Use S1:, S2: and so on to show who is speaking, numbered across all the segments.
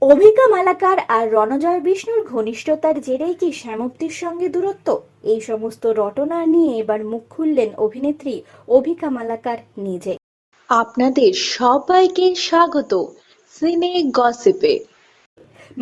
S1: অভিকা মালাকার আর রণজয় বিষ্ণুর ঘনিষ্ঠতার জেরেই কি শ্যামপ্তির সঙ্গে দূরত্ব? এই সমস্ত রটনা নিয়ে এবার মুখ খুললেন অভিনেত্রী অভিকা মালাকার নিজে।
S2: আপনাদের সবাইকে স্বাগত সিনে গসিপে।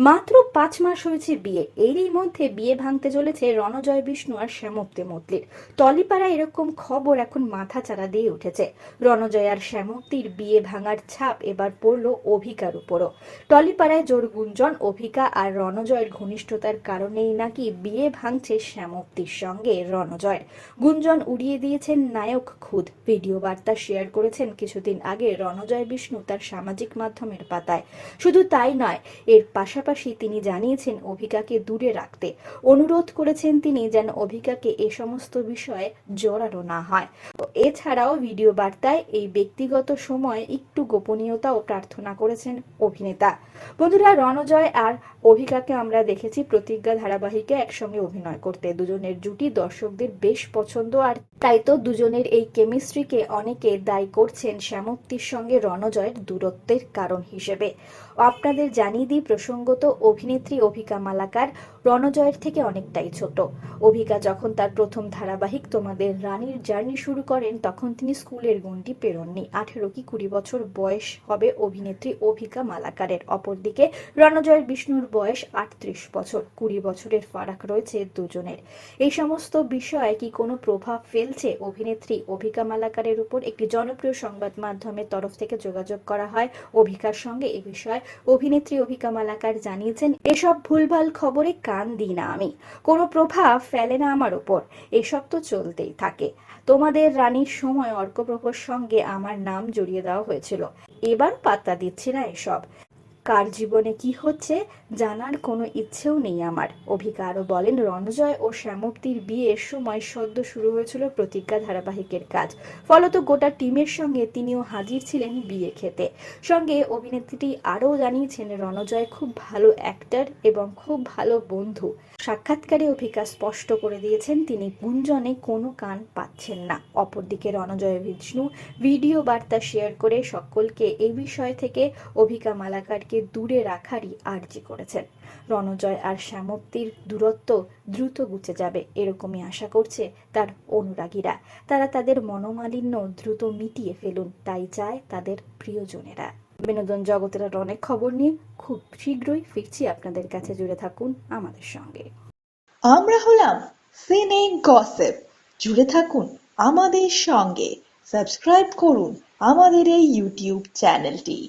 S1: মাত্র 5 মাস হয়েছে বিয়ে, এরই মধ্যে বিয়ে ভাঙতে চলেছে রণজয় বিষ্ণু আর শ্যামপ্তি মতলির। টলিপাড়া এরকম খবর এখন মাথা চাড়া দিয়ে উঠেছে। রণজয় আর শ্যামপ্তির বিয়ে ভাঙার ছাপ এবার পড়লো অভিকার উপরও। টলিপাড়ায় জোর গুঞ্জন, অভিকা আর রণজয়ের ঘনিষ্ঠতার কারণেই নাকি বিয়ে ভাঙছে শ্যামপ্তির সঙ্গে রণজয়ের। গুঞ্জন উড়িয়ে দিয়েছেন নায়ক খুদ। ভিডিও বার্তা শেয়ার করেছেন কিছুদিন আগে রণজয় বিষ্ণু তার সামাজিক মাধ্যমের পাতায়। শুধু তাই নয়, এর পাশাপাশি তিনি জানিয়েছেন অভিকাকে দূরে রাখতে। অনুরোধ করেছেন তিনি যেন অভিকাকে এ সমস্ত বিষয়ে জড়ানো না হয়। এছাড়াও ভিডিও বার্তায় এই ব্যক্তিগত সময়ে একটু গোপনীয়তাও প্রার্থনা করেছেন অভিনেতা। বন্ধুরা, রণজয় আর অভিকাকে আমরা দেখেছি প্রতিজ্ঞা ধারাবাহিকে একসঙ্গে অভিনয় করতে। দুজনের জুটি দর্শকদের বেশ পছন্দ, আর তাই তো দুজনের এই কেমিস্ট্রিকে অনেকে দায়ী করছেন শ্যামপ্তির সঙ্গে রণজয়ের দূরত্বের কারণ হিসেবে। আপনাদের জানিয়ে দিই প্রসঙ্গত, অভিনেত্রী অভিকা মালাকার রণজয়ের থেকে অনেকটাই ছোট। অভিকা যখন তার প্রথম ধারাবাহিক তোমাদের রানীর জার্নি শুরু করেন তখন তিনি স্কুলের গণ্ডি পেরোননি। 18 কি 20 বছর বয়স হবে অভিনেত্রী অভিকা মালাকারের। অপরদিকে রণজয়ের বিষ্ণুর বয়স 38 বছর। 20 বছরের ফারাক রয়েছে দুজনের। এই সমস্ত বিষয়ে কি কোনো প্রভাব ফেলছে অভিনেত্রী অভিকা মালাকারের উপর? একটি জনপ্রিয় সংবাদ মাধ্যমের তরফ থেকে যোগাযোগ করা হয় অভিকার সঙ্গে। এ বিষয়ে অভিনেত্রী অভিকা মালাকার জানিয়েছেন, এসব ভুলভাল খবরে কান দিই না আমি, কোনো প্রভাব ফেলে না আমার ওপর, এসব তো চলতেই থাকে। তোমাদের রানীর সময় অর্কপ্রভর সঙ্গে আমার নাম জড়িয়ে দেওয়া হয়েছিল, এবার পাত্তা দিচ্ছি না এসব। কার জীবনে কি হচ্ছে জানার কোনো ইচ্ছেও নেই আমার। অভিকা আরও বলেন, রণজয় ও শ্যামপ্তির বিয়ের সময় সদ্য শুরু হয়েছিল প্রতিজ্ঞা ধারাবাহিকের কাজ, ফলত গোটা টিমের সঙ্গে তিনিও হাজির ছিলেন বিয়ে খেতে। সঙ্গে অভিনেত্রীটি আরও জানিয়েছেন রণজয় খুব ভালো অ্যাক্টর এবং খুব ভালো বন্ধু। সাক্ষাৎকারে অভিকা স্পষ্ট করে দিয়েছেন তিনি গুঞ্জনে কোনো কান পাচ্ছেন না। অপরদিকে রণজয় বিষ্ণু ভিডিও বার্তা শেয়ার করে সকলকে এই বিষয় থেকে অভিকা মালাকারকে দূরে রাখারই আর্জি করেছেন। রণজয় আর শ্যামপ্তির দূরত্ব দ্রুত ঘুচে যাবে এরকমই আশা করছে তার অনুরাগীরা। তারা তাদের মনোমালিন্য দ্রুত মিটিয়ে ফেলুন, তাই চায় তাদের প্রিয়জনেরা। বিনোদন জগতের আর অনেক খবর নিয়ে খুব শীঘ্রই ফিরছি আপনাদের কাছে। জুড়ে থাকুন আমাদের সঙ্গে।
S2: আমরা হলাম সিনে গসিপ। জুড়ে থাকুন আমাদের সঙ্গে, সাবস্ক্রাইব করুন আমাদের এই ইউটিউব চ্যানেলটি।